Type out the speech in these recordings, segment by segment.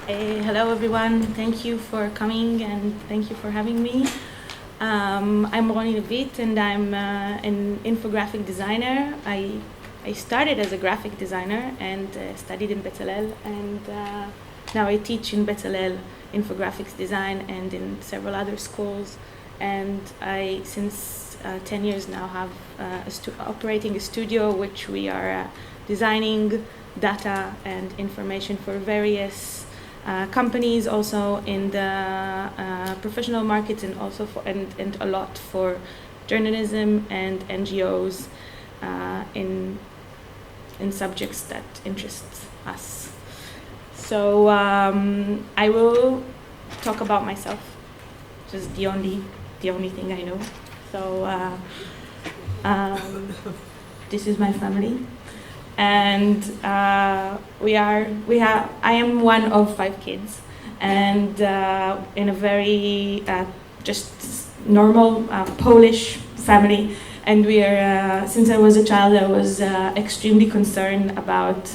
Hello everyone, thank you for coming and thank you for having me. I'm Roni Levit and I'm an infographic designer. I started as a graphic designer and studied in Bezalel, and now I teach in Bezalel infographics design and in several other schools. And I, since 10 years now, have operating a studio which we are designing data and information for various companies, also in the professional markets, and also and a lot for journalism and NGOs in subjects that interest us. So I will talk about myself, which is the only thing I know. So this is my family. And I am one of 5 kids, and in a very just normal Polish family. And we are, since I was a child, I was extremely concerned about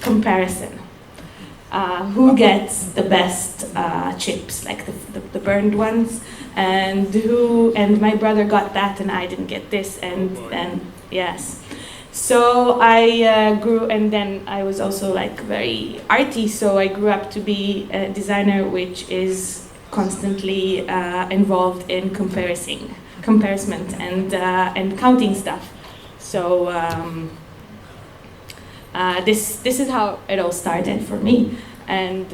comparison. Who gets the best chips, like the burned ones, and my brother got that and I didn't get this, and yes. So I grew, and then I was also like very arty, so I grew up to be a designer which is constantly involved in comparison and counting stuff. So this is how it all started for me, and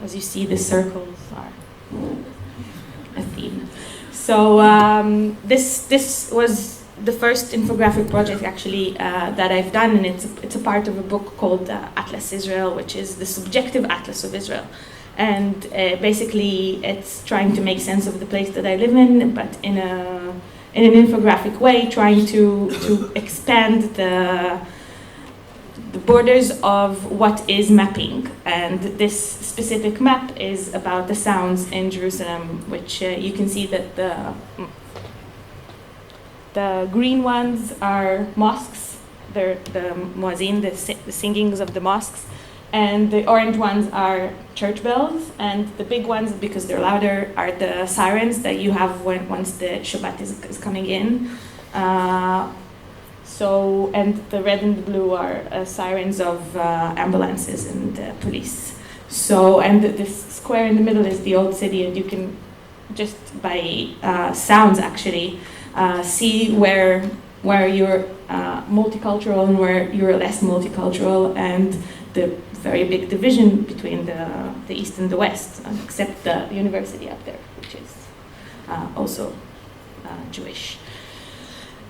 as you see, the circles are a theme. So this was the first infographic project actually that I've done, and it's a part of a book called Atlas Israel, which is the subjective atlas of Israel. And basically it's trying to make sense of the place that I live in, but in an infographic way, trying to expand the borders of what is mapping. And this specific map is about the sounds in Jerusalem, which you can see that the green ones are mosques. They're the muazzin, the singings of the mosques. And the orange ones are church bells, and the big ones, because they're louder, are the sirens that you have once the Shabbat is coming in. And the red and the blue are sirens of ambulances and police. So, and this square in the middle is the old city, and you can just by sounds actually see where you're multicultural and where you're less multicultural, and the very big division between the East and the West, except the university up there, which is also Jewish.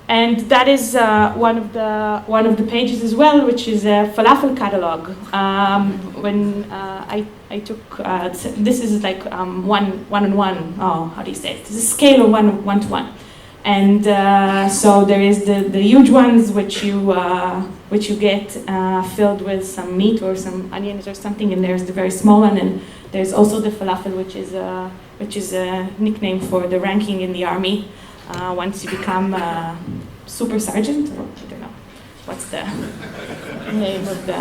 And that is one of the pages as well, which is a falafel catalog. When I took this is like one on one. Oh, how do you say it? It's a scale of one to one. And so there is the huge ones which you get filled with some meat or some onions or something, and there's the very small one, and there's also the falafel, which is a nickname for the ranking in the army. Once you become super sergeant, or I don't know what's the name of the.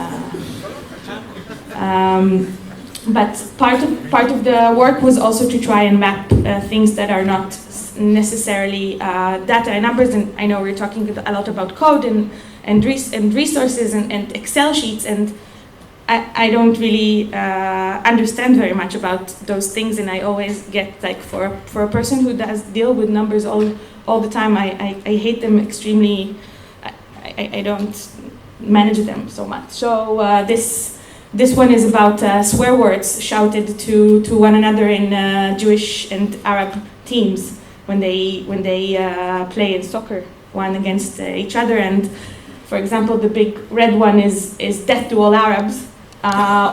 But part of the work was also to try and map things that are not necessarily data and numbers. And I know we're talking a lot about code and resources and Excel sheets, and I don't really understand very much about those things, and I always get like for a person who does deal with numbers all the time, I hate them extremely. I don't manage them so much. So this one is about swear words shouted to one another in Jewish and Arab teams when they play in soccer, one against each other. And for example, the big red one is death to all Arabs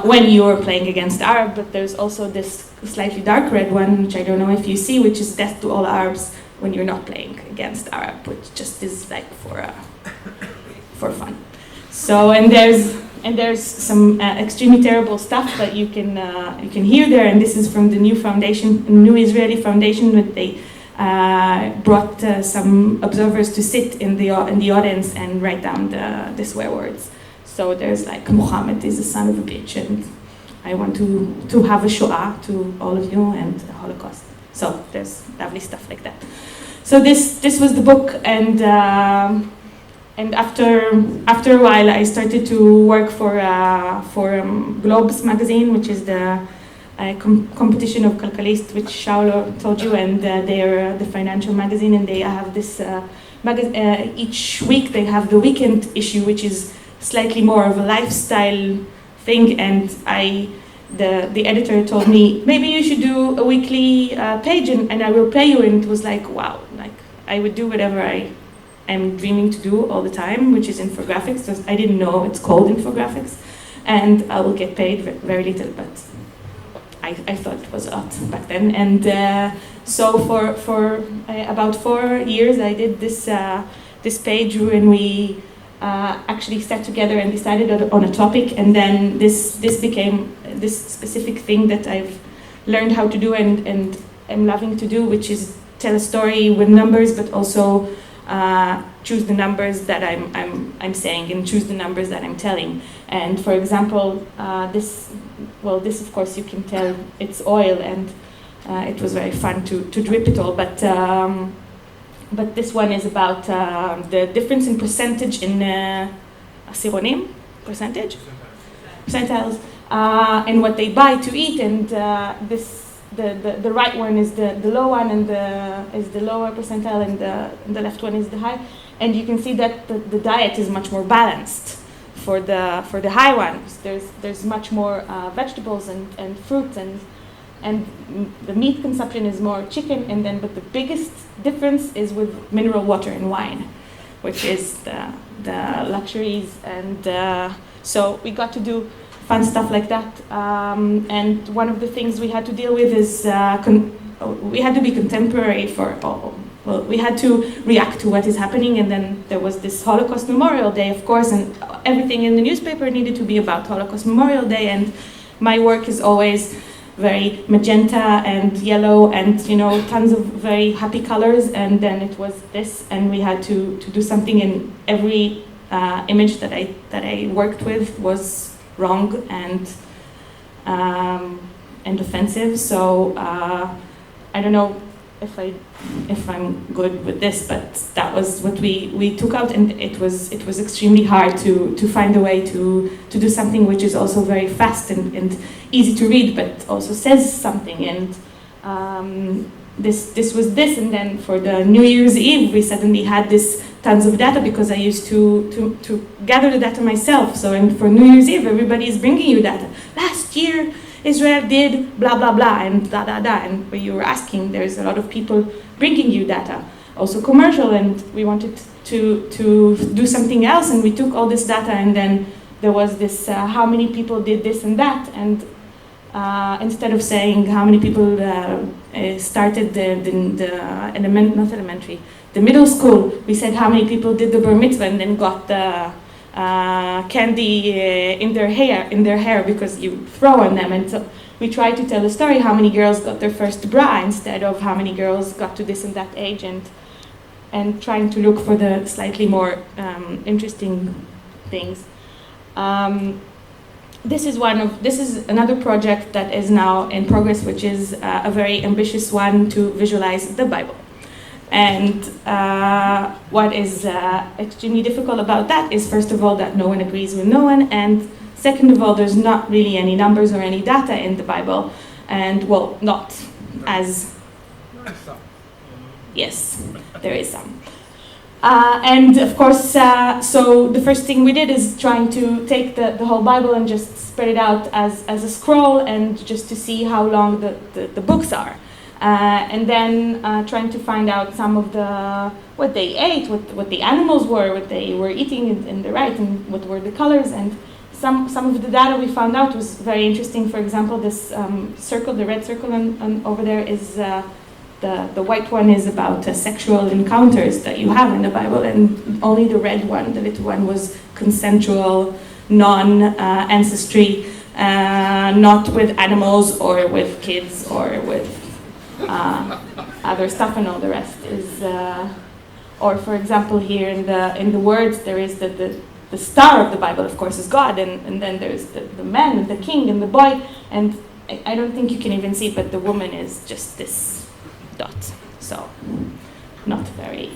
when you're playing against Arab, but there's also this slightly dark red one, which I don't know if you see, which is death to all Arabs when you're not playing against Arab, which just is like for fun. So and there's some extremely terrible stuff that you can hear there, and this is from the new Israeli foundation that they brought some observers to sit in the audience and write down the swear words. So there's like, Muhammad is a son of a bitch, and I want to have a Shoah to all of you and a Holocaust. So there's lovely stuff like that. So this was the book, and after a while I started to work for Globes magazine, which is the competition of Kalkalist, which Shaul told you, and they're the financial magazine, and they have this each week they have the weekend issue, which is slightly more of a lifestyle thing, and the editor told me, maybe you should do a weekly page and I will pay you, and it was like, wow, like I would do whatever I am dreaming to do all the time, which is infographics. So I didn't know it's called infographics, and I will get paid very little, but I thought it was a lot back then. And so for about 4 years I did this page when we actually sat together and decided on a topic, and then this became this specific thing that I've learned how to do and am loving to do, which is tell a story with numbers, but also choose the numbers that I'm saying and choose the numbers that I'm telling. And for example, this of course you can tell it's oil, and it was very fun to drip it all, but this one is about the difference in percentage in asironim, percentiles, and what they buy to eat, and the right one is the low one, and is the lower percentile, and the left one is the high, and you can see that the diet is much more balanced for the high ones. There's much more vegetables and fruits, and the meat consumption is more chicken, but the biggest difference is with mineral water and wine, which is the luxuries, and so we got to do fun stuff like that. And one of the things we had to deal with is we had to be contemporary we had to react to what is happening, and then there was this Holocaust Memorial Day, of course, and everything in the newspaper needed to be about Holocaust Memorial Day, and my work is always very magenta and yellow and tons of very happy colors, and then it was this, and we had to do something, and every image that I worked with was wrong and offensive. So I don't know if I'm good with this, but that was what we took out, and it was extremely hard to find a way to do something which is also very fast and easy to read, but also says something. And this was this, and then for the New Year's Eve we suddenly had this tons of data, because I used to gather the data myself. So and for New Year's Eve everybody is bringing you data. Last year Israel did blah blah blah and da da da, and when you were asking, there's a lot of people bringing you data, also commercial, and we wanted to do something else, and we took all this data, and then there was this how many people did this and that, and instead of saying how many people started the middle school, we said how many people did the bar mitzvah and then got the candy in their hair because you throw on them. And so we tried to tell a story how many girls got their first bra instead of how many girls got to this and that age, and trying to look for the slightly more interesting things. This is another project that is now in progress, which is a very ambitious one to visualize the Bible. And what is extremely difficult about that is, first of all, that no one agrees with no one, and second of all, there's not really any numbers or any data in the Bible, and well, not as... Yes, there is some. And of course, so the first thing we did is trying to take the whole Bible and just spread it out as a scroll, and just to see how long the books are. And then trying to find out some of what they ate, what the animals were, what they were eating in the right, and what were the colors. And some of the data we found out was very interesting. For example, this circle, the red circle over there is the white one is about sexual encounters that you have in the Bible, and only the red one, the little one, was consensual, non-ancestry, not with animals or with kids or with other stuff, and all the rest is, or for example, here in the words there is the the star of the Bible, of course, is God, and then there's the man, and the king, and the boy, and I don't think you can even see, but the woman is just this dot. So, not very.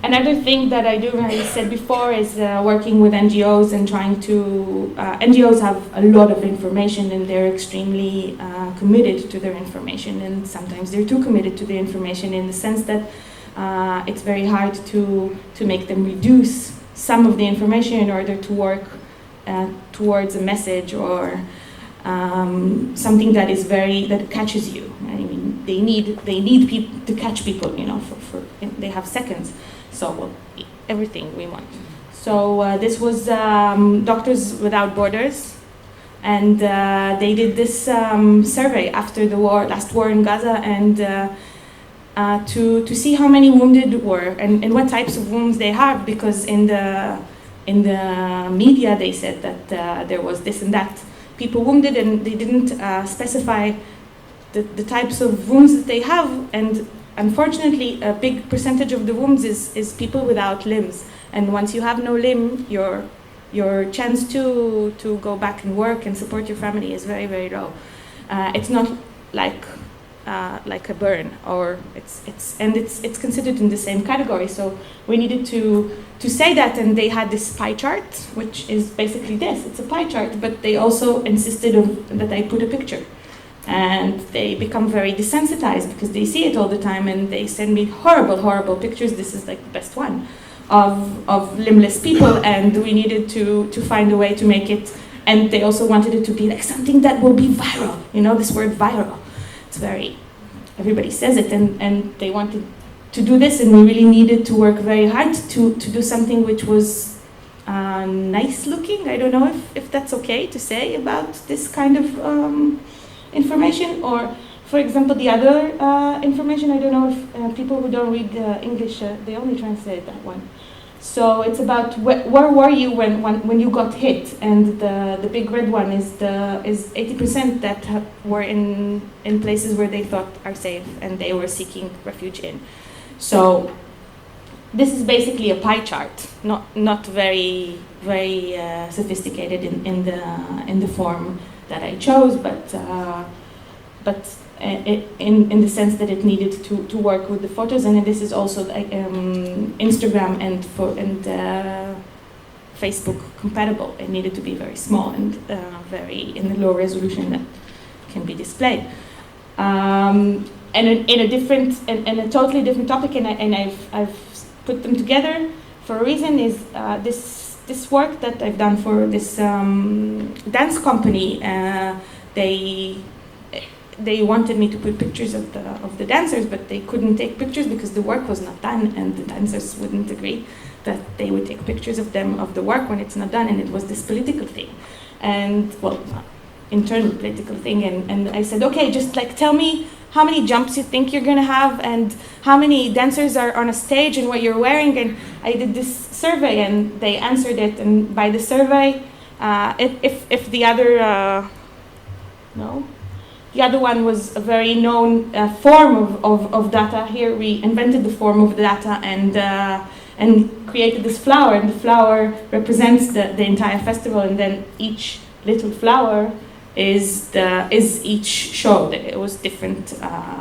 Another thing that I do, as I said before, is working with NGOs and trying to. NGOs have a lot of information, and they're extremely committed to their information, and sometimes they're too committed to the information in the sense that it's very hard to make them reduce some of the information in order to work towards a message or something that is that catches you. I mean, they need people to catch people. They have seconds. So everything we want. So this was Doctors Without Borders, and they did this survey after the last war in Gaza, and to see how many wounded were and what types of wounds they have, because in the media they said that there was this and that people wounded, and they didn't specify the types of wounds that they have. And unfortunately, a big percentage of the wounds is people without limbs. And once you have no limb, your chance to go back and work and support your family is very, very low. It's not like a burn, or it's considered in the same category. So we needed to say that, and they had this pie chart, which is basically this. It's a pie chart, but they also insisted that I put a picture. And they become very desensitized because they see it all the time, and they send me horrible, horrible pictures. This is like the best one of limbless people, and we needed to find a way to make it. And they also wanted it to be like something that will be viral. This word viral. It's very, everybody says it, and they wanted to do this, and we really needed to work very hard to do something which was nice looking. I don't know if that's okay to say about this kind of information, or for example the other information. I don't know if people who don't read English, they only translate that one. So it's about where were you when you got hit, and the big red one is 80% that were in places where they thought are safe and they were seeking refuge in. So this is basically a pie chart, not very very sophisticated in the form that I chose, but in the sense that it needed to work with the photos, and this is also Instagram and Facebook compatible. It needed to be very small and very in the low resolution that can be displayed. And in a totally different topic, and I've put them together for a reason, is this work that I've done for this dance company. They wanted me to put pictures of the dancers, but they couldn't take pictures because the work was not done, and the dancers wouldn't agree that they would take pictures of the work when it's not done, and it was this political thing, and internal political thing, and I said, okay, just like tell me how many jumps you think you're gonna have, and how many dancers are on a stage, and what you're wearing, and I did this survey, and they answered it, and by the survey, if the other the other one was a very known form of data. Here we invented the form of the data and created this flower, and the flower represents the entire festival, and then each little flower is each show. It was different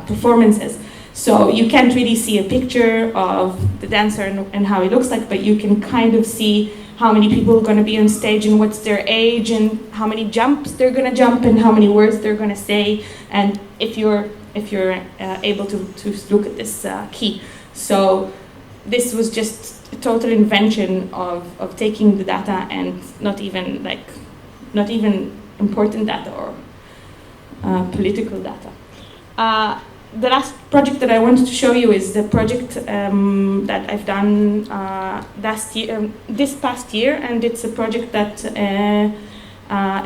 performances. So you can't really see a picture of the dancer and how he looks like, but you can kind of see how many people are going to be on stage and what's their age and how many jumps they're going to jump and how many words they're going to say, and if you're able to look at this key. So this was just a total invention of taking the data, and not even important data or political data. The last project that I wanted to show you is the project that I've done this past year, and it's a project that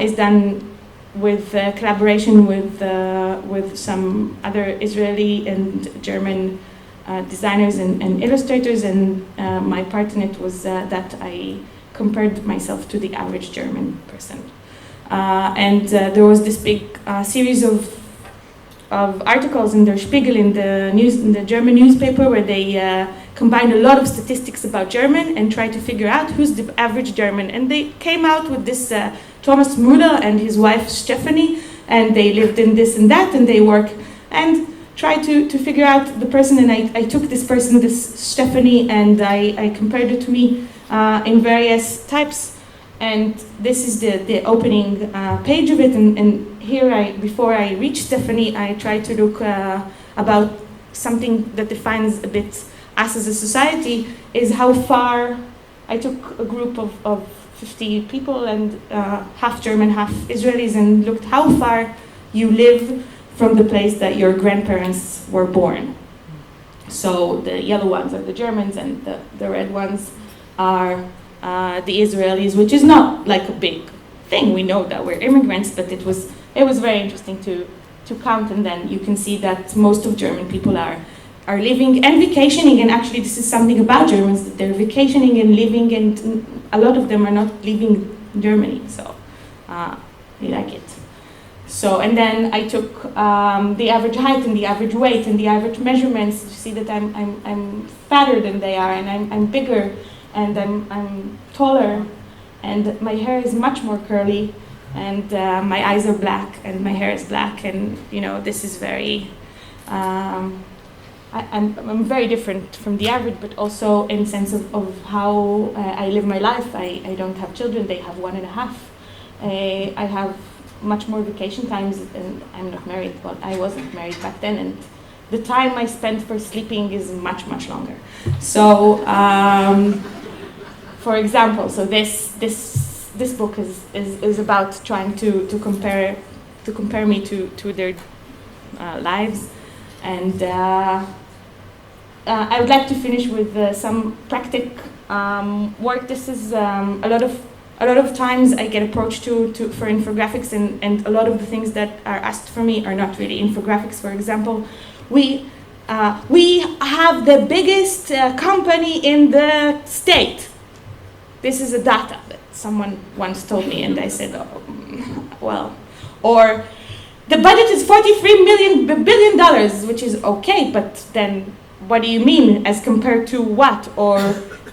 is done with collaboration with some other Israeli and German designers and illustrators, and my part in it was that I compared myself to the average German person. And there was this big series of articles in Der Spiegel, in the German newspaper, where they combined a lot of statistics about German and tried to figure out who's the average German. And they came out with this Thomas Müller and his wife Stephanie, and they lived in this and that, and they work and tried to figure out the person. And I took this person, this Stephanie, and I compared it to me in various types. And this is the opening page of it. And here, before I reach Stephanie, I tried to look about something that defines a bit us as a society, is how far. I took a group of 50 people, and half German, half Israelis, and looked how far you live from the place that your grandparents were born. So the yellow ones are the Germans, and the red ones are the Israelis, which is not like a big thing. We know that we're immigrants, but it was very interesting to count, and then you can see that most of German people are living and vacationing, and actually this is something about Germans, that they're vacationing and living, and a lot of them are not leaving Germany, so we like it. So, and then I took the average height and the average weight and the average measurements to see that I'm fatter than they are, and I'm bigger, and I'm taller, and my hair is much more curly, and my eyes are black, and my hair is black, and this is very. I'm very different from the average, but also in sense of how I live my life. I don't have children; they have 1.5. I have much more vacation times, and I'm not married. Well, I wasn't married back then, and the time I spent for sleeping is much longer. So, for example, so this book is about trying to compare me to their lives, and I would like to finish with some practical work. This is a lot of times I get approached for infographics, and a lot of the things that are asked for me are not really infographics. For example, we have the biggest company in the state. This is a data that someone once told me, and I said, oh, well, or the budget is $43 billion, which is okay, but then what do you mean as compared to what? Or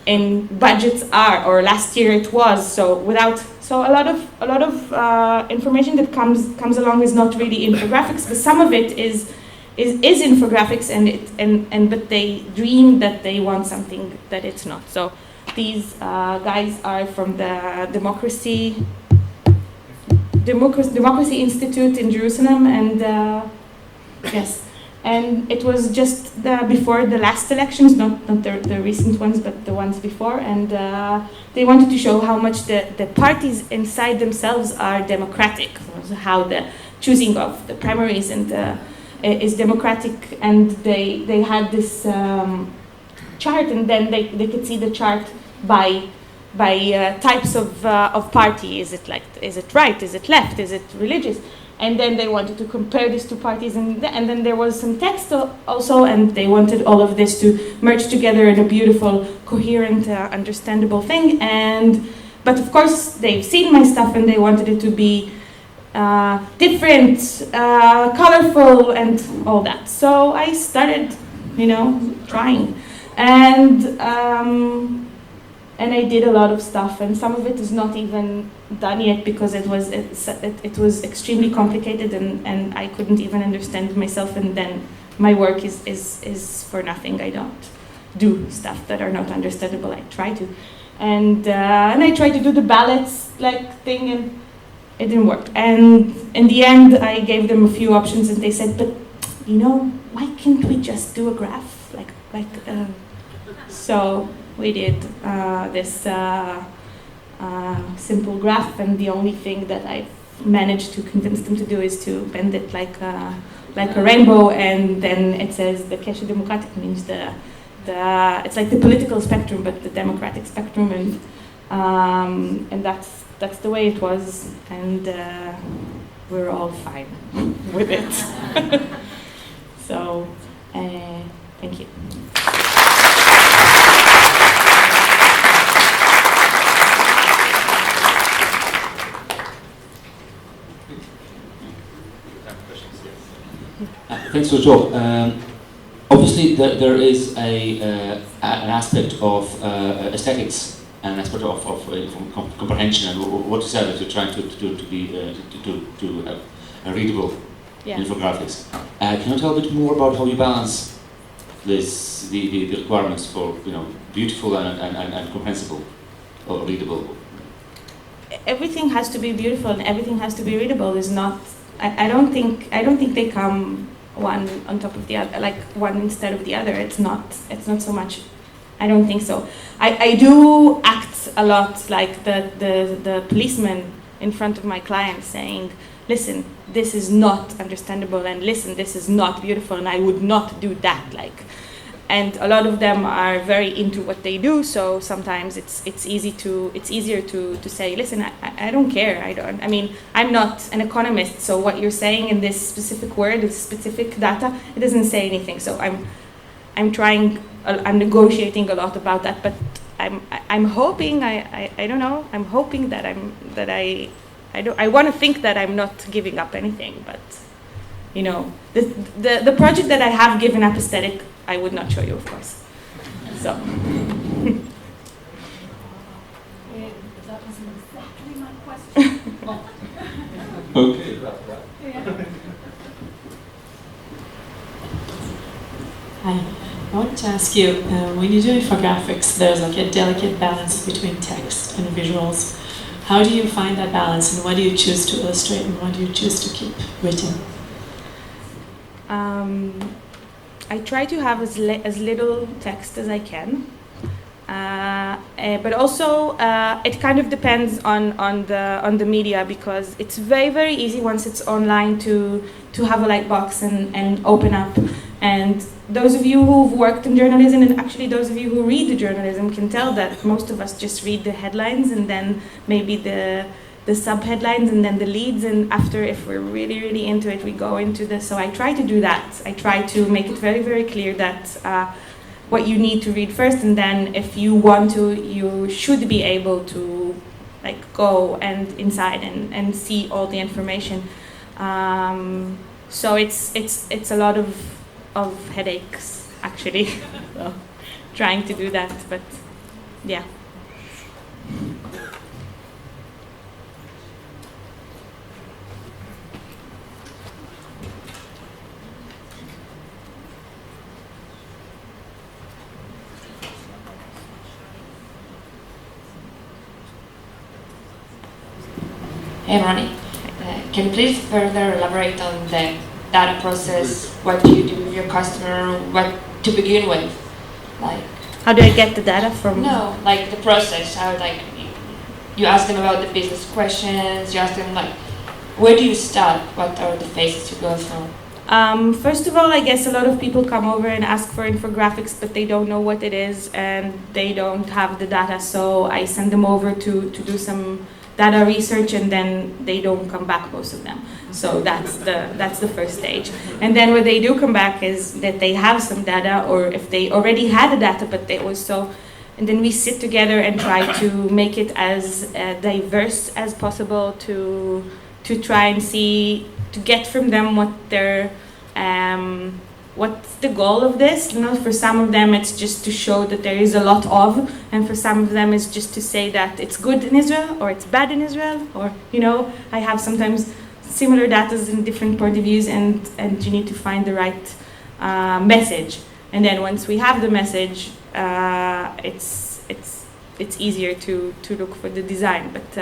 in budgets are, or last year it was. So a lot of information that comes along is not really infographics, but some of it is infographics, and but they dream that they want something that it's not. So these guys are from the Democracy Institute in Jerusalem, and yes, and it was just before the last elections, not the recent ones, but the ones before, and they wanted to show how much the parties inside themselves are democratic, how the choosing of the primaries and is democratic, and they had this chart, and then they could see the chart by types of party. Is it right? Is it left? Is it religious? And then they wanted to compare these two parties, and then there was some text also, and they wanted all of this to merge together in a beautiful, coherent, understandable thing. But of course, they've seen my stuff, and they wanted it to be different, colorful, and all that. So I started, trying, and I did a lot of stuff, and some of it is not even done yet because it was extremely complicated, and I couldn't even understand myself, and then my work is for nothing. I don't do stuff that are not understandable. I try to, and I try to do the ballots thing, and it didn't work. And in the end, I gave them a few options, and they said, "But why can't we just do a graph so?" We did this simple graph, and the only thing that I've managed to convince them to do is to bend it like a rainbow, and then it says the Keshe Demokratik means it's like the political spectrum, but the democratic spectrum, and that's the way it was, and we're all fine with it. So, thank you. Thanks for the talk. Obviously obviously there is an aspect of aesthetics and an aspect of comprehension, and what you said that you're trying to have a readable infographics. Can you tell a bit more about how you balance the requirements for beautiful and comprehensible or readable? Everything has to be beautiful and everything has to be readable. Is not. I don't think they come one on top of the other, like one instead of the other. It's not so much. I don't think so. I do act a lot like the policeman in front of my clients saying, listen, this is not understandable, and listen, this is not beautiful, and I would not do that. And a lot of them are very into what they do, so sometimes it's easier to say, listen, I don't care. I mean, I'm not an economist, so what you're saying in this specific word, this specific data, it doesn't say anything. So I'm negotiating a lot about that, but I'm hoping, I don't know, I'm hoping that I want to think that I'm not giving up anything, but the project that I have given up aesthetic, I would not show you, of course. So. That wasn't exactly my question. Okay. Hi. I wanted to ask you, when you do infographics, there's like a delicate balance between text and visuals. How do you find that balance, and what do you choose to illustrate, and what do you choose to keep written? I try to have as little text as I can, but also it kind of depends on the media, because it's very, very easy once it's online to have a light box and open up. And those of you who've worked in journalism, and actually those of you who read the journalism, can tell that most of us just read the headlines and then maybe the sub-headlines and then the leads, and after, if we're really, really into it, we go into this. So I try to do that. I try to make it very, very clear that what you need to read first, and then if you want to, you should be able to go and inside and see all the information. So it's a lot of headaches, actually, so trying to do that, but yeah. Hey Roni, can you please further elaborate on the data process? What do you do with your customer? What to begin with? How do I get the data from? No, the process. How you ask them about the business questions. You ask them where do you start? What are the phases you go through? First of all, I guess a lot of people come over and ask for infographics, but they don't know what it is and they don't have the data. So I send them over to do some data research, and then they don't come back, most of them. So that's the first stage. And then what they do come back is that they have some data, or if they already had the data, but they also, and then we sit together and try to make it as diverse as possible to try and see, to get from them what their what's the goal of this. For some of them it's just to show that there is a lot of, and for some of them it's just to say that it's good in Israel or it's bad in Israel, or I have sometimes similar data in different point of views, and you need to find the right message. And then once we have the message, it's easier to look for the design. But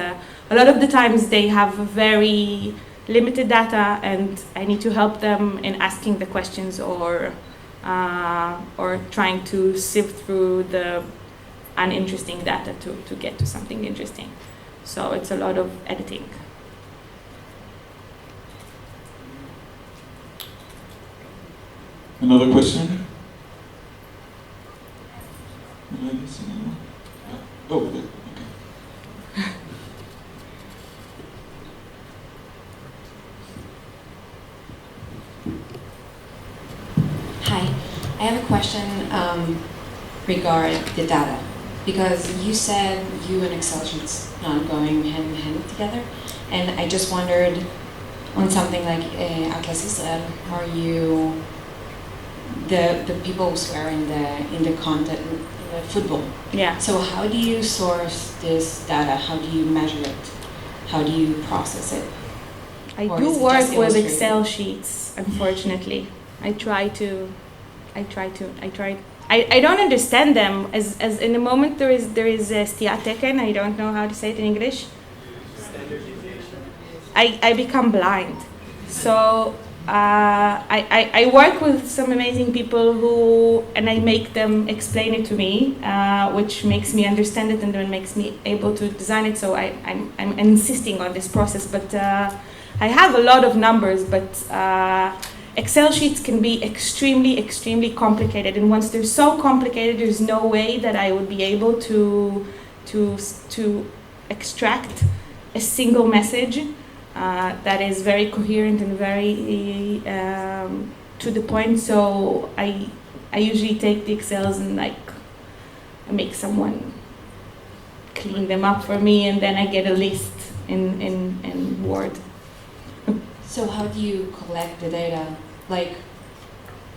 a lot of the times they have very limited data, and I need to help them in asking the questions or trying to sift through the uninteresting data to get to something interesting. So it's a lot of editing. Another question? Oh, okay. Hi, I have a question regarding the data, because you said you and Excel sheets not going hand in hand together, and I just wondered on something like Atlas Israel, are you the people who swear in the content in the football. Yeah. So how do you source this data? How do you measure it? How do you process it? I Or do is it work just with illustrated? Excel sheets, unfortunately. I don't understand them. As in the moment there is a stia teken. I don't know how to say it in English. I become blind. So I work with some amazing people and I make them explain it to me, which makes me understand it and then makes me able to design it. So I'm insisting on this process, but I have a lot of numbers, but Excel sheets can be extremely, extremely complicated. And once they're so complicated, there's no way that I would be able to extract a single message that is very coherent and very to the point. So I usually take the Excels and I make someone clean them up for me, and then I get a list in Word. So how do you collect the data? Like,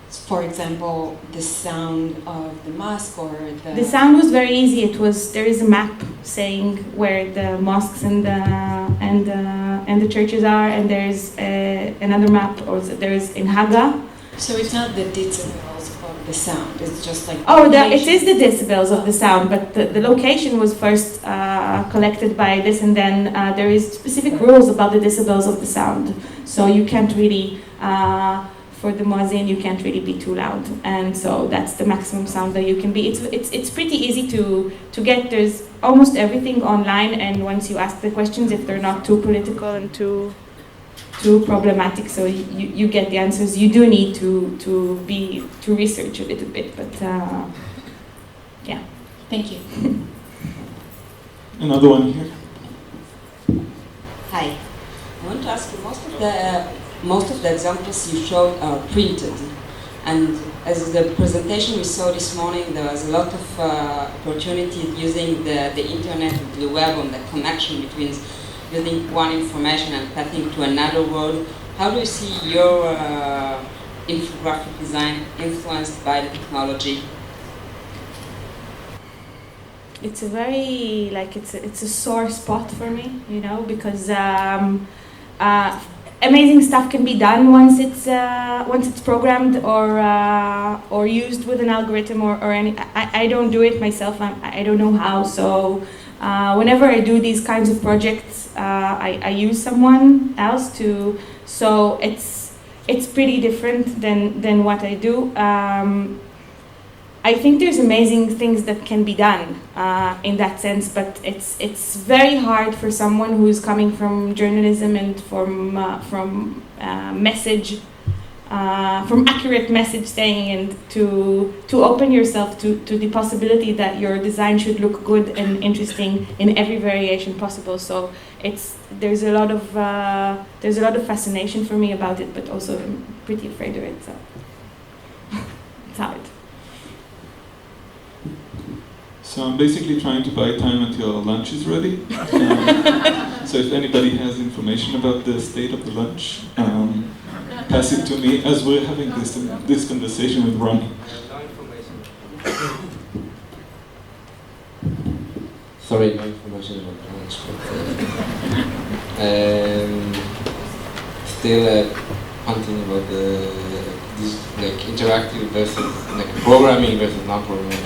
for example, the sound of the mosque or The sound was very easy. There is a map saying where the mosques and the churches are, and there's another map, or there's in Haga. So it's not the decibels of the sound. It's just like It is the decibels of the sound, but the location was first collected by this, and then there is specific rules about the decibels of the sound. So you can't really, for the muezzin, you can't really be too loud, and so that's the maximum sound that you can be. It's pretty easy to get. There's almost everything online, and once you ask the questions, if they're not too political and too problematic, so you get the answers. You do need to research a little bit, but yeah. Thank you. Another one here. Hi. I want to ask you, most of the examples you showed are printed, and as the presentation we saw this morning, there was a lot of opportunity using the internet, the web, and the connection between using one information and passing to another world. How do you see your infographic design influenced by the technology? It's a very it's a sore spot for me, because amazing stuff can be done once it's programmed or used with an algorithm or any. I don't do it myself. I don't know how. So whenever I do these kinds of projects, I use someone else to. So it's pretty different than what I do. I think there's amazing things that can be done in that sense, but it's very hard for someone who's coming from journalism and from accurate message saying, and to open yourself to the possibility that your design should look good and interesting in every variation possible. So there's a lot of fascination for me about it, but also I'm pretty afraid of it. So it's hard. So I'm basically trying to buy time until lunch is ready. So if anybody has information about the state of the lunch, pass it to me as we're having this conversation with Roni. Sorry, no information about the lunch, but still hunting about this interactive versus programming versus non-programming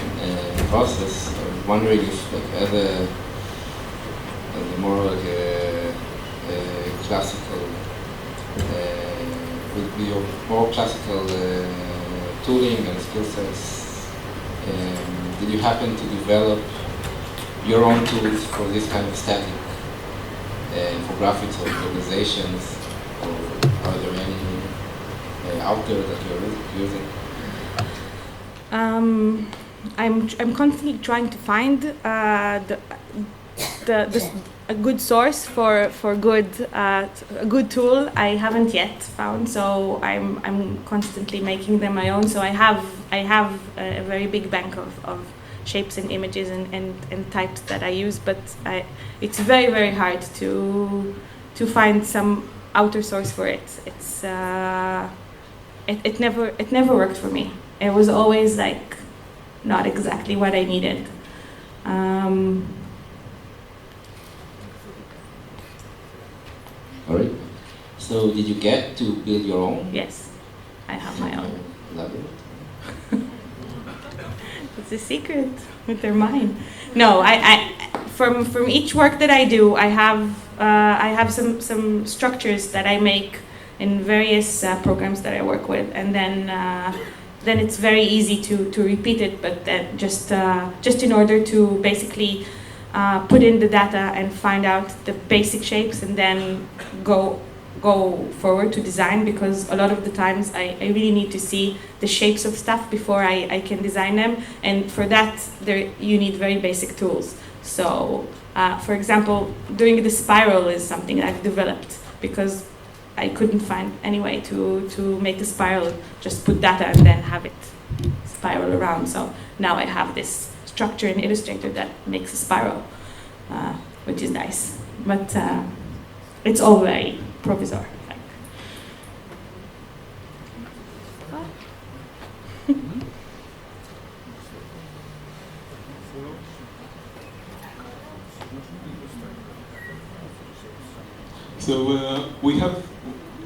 process. I was wondering if as a more classical with your more classical tooling and skill sets, did you happen to develop your own tools for this kind of static infographics or visualizations, or are there any out there that you're using? I'm constantly trying to find a good source for a good tool. I haven't yet found, so I'm constantly making them my own. So I have a very big bank of shapes and images and types that I use, but it's very, very hard to find some outer source for it. it never worked for me. It was always like not exactly what I needed. All right. So did you get to build your own? Yes, I have my own. Elaborate. It's a secret. They're mine. No, I from each work that I do, I have some structures that I make in various programs that I work with, and then it's very easy to repeat it. But then just in order to basically put in the data and find out the basic shapes, and then go forward to design, because a lot of the times I really need to see the shapes of stuff before I can design them, and for that you need very basic tools. So for example, doing the spiral is something that I've developed because I couldn't find any way to make a spiral, just put data and then have it spiral around. So now I have this structure in Illustrator that makes a spiral, which is nice, but it's all very provisory. So we have,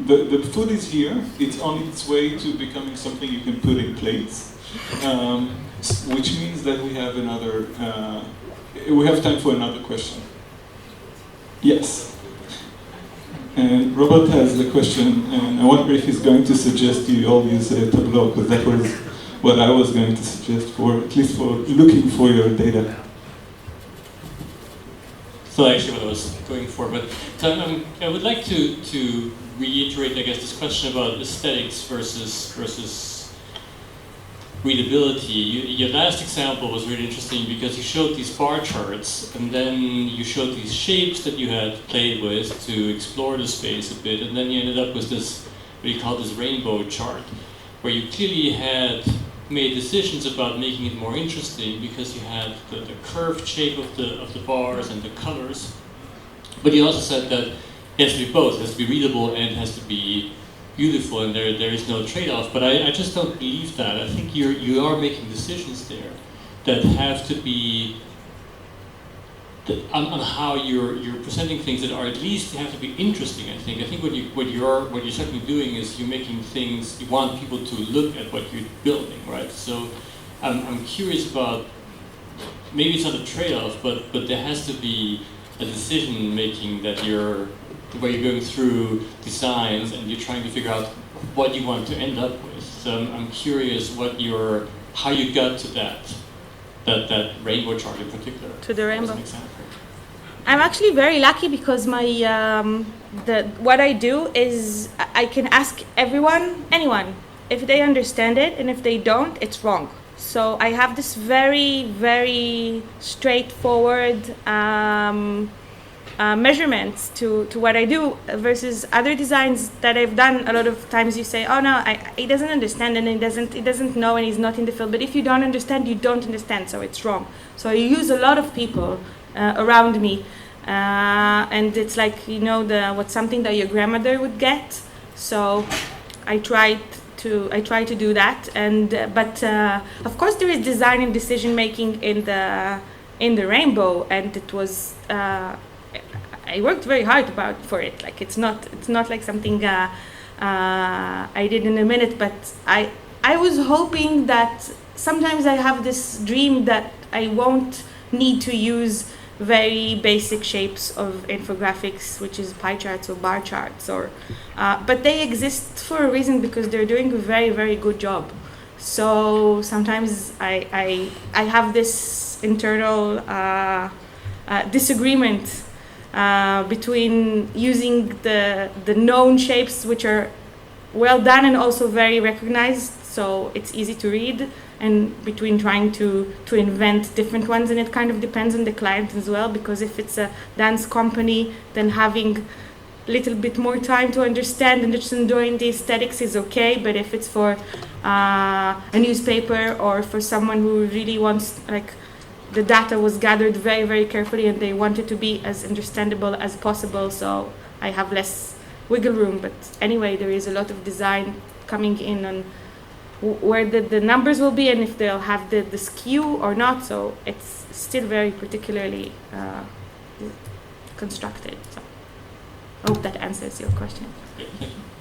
the food is here. It's on its way to becoming something you can put in plates, which means that we have we have time for another question. Yes. And Robert has the question, and I wonder if he's going to suggest you all use Tableau, because that was what I was going to suggest for, at least for looking for your data. So actually what I was going for, but so I would like to reiterate, I guess, this question about aesthetics versus readability. Your last example was really interesting because you showed these bar charts, and then you showed these shapes that you had played with to explore the space a bit, and then you ended up with this, what you call this rainbow chart, where you clearly had made decisions about making it more interesting because you had the curved shape of the bars and the colors, but you also said that it has to be both. It has to be readable and it has to be beautiful, and there is no trade-off. But I just don't believe that. I think you are making decisions there that have to be on how you're presenting things that are, at least have to be interesting. I think what you're certainly doing is you're making things, you want people to look at what you're building, right? So I'm curious about, maybe it's not a trade-off, but there has to be a decision making that where you're going through designs and you're trying to figure out what you want to end up with. So I'm curious how you got to that rainbow chart in particular. To the rainbow. I'm actually very lucky because my what I do is I can ask anyone, if they understand it, and if they don't, it's wrong. So I have this very, very straightforward measurements to what I do versus other designs that I've done. A lot of times you say, oh no, he doesn't understand, and he doesn't know, and he's not in the field. But if you don't understand, you don't understand, so it's wrong. So I use a lot of people around me, and it's like, what's something that your grandmother would get. So I try to do that, and but of course there is design and decision making in the rainbow, and it was. I worked very hard for it. Like it's not like something I did in a minute, but I was hoping that sometimes I have this dream that I won't need to use very basic shapes of infographics, which is pie charts or bar charts, but they exist for a reason because they're doing a very, very good job. So sometimes I have this internal disagreement between using the known shapes, which are well done and also very recognized, so it's easy to read, and between trying to invent different ones. And it kind of depends on the client as well, because if it's a dance company, then having a little bit more time to understand and just enjoying the aesthetics is okay. But if it's for a newspaper or for someone who really wants, like, the data was gathered very, very carefully and they want it to be as understandable as possible, so I have less wiggle room, but anyway, there is a lot of design coming in on where the numbers will be and if they'll have the skew or not, so it's still very particularly constructed. So I hope that answers your question. Okay, thank you.